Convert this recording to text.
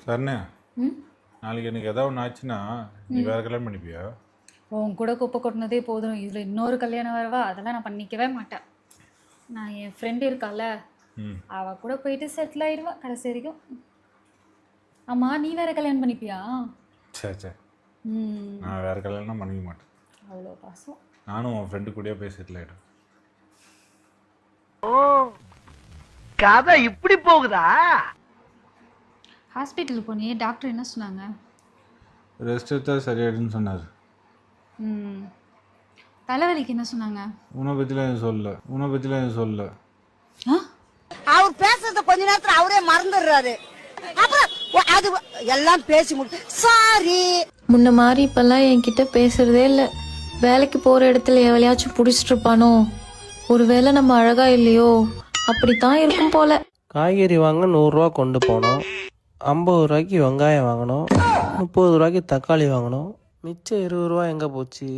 சரணே, ம் நாளைக்கு எனக்கு ஏதாவது ஒன்று ஆச்சுன்னா நீ வேற கல்யாணம் பண்ணிப்பியா? உன் கூட குப்பை கொட்டினதே போதும், இதில் இன்னொரு கல்யாணம் வரவா? அதெல்லாம் நான் பண்ணிக்கவே மாட்டேன். நான் என் ஃப்ரெண்டு இருக்கால, ம். அவள் கூட போயிட்டு செட்டில் ஆயிடுவா கடைசி வரைக்கும். ஆமாம், நீ வேற கல்யாணம் பண்ணிப்பியா? சரி சரி, ம் நான் வேற கல்யாணம் பண்ணிக்க மாட்டேன். அவ்வளோ பாசம். நானும் உன் ஃப்ரெண்டு கூடயே போய் செட்டில் ஆகிடும். ஓ, கதை இப்படி போகுதா? ஹாஸ்பிட்டலுக்கு போனியே, டாக்டர் என்ன சொன்னாங்க? ரெஸ்ட் எடுத்தா சரியாயிடுன்னு சொன்னார். ம் தலைவலிக்கு என்ன சொன்னாங்க? உன்னை பற்றிலாம் எதுவும் சொல்லல. ஆ அவர் பேசுறத கொஞ்ச நேரத்துல அவரே மறந்துடுறாரு. அப்புறம் அது எல்லாம் பேசி முடிச்சு சாரி. முன்ன மாதிரி இப்பெல்லாம் என்கிட்ட பேசுறதே இல்லை. வேலைக்கு போகிற இடத்துல எவளையாச்சும் பிடிச்சிட்டு இருப்பானோ, ஒருவேளை நம்ம அழகா இல்லையோ, அப்படித்தான் இருக்கும் போல. காய்கறி வாங்க 100 கொண்டு போனோம். 50 ரூபாய்க்கு வெங்காயம் வாங்கினோம். 30 ரூபாய்க்கு தக்காளி வாங்கினோம். மிச்சம் 20 எங்கே போச்சு?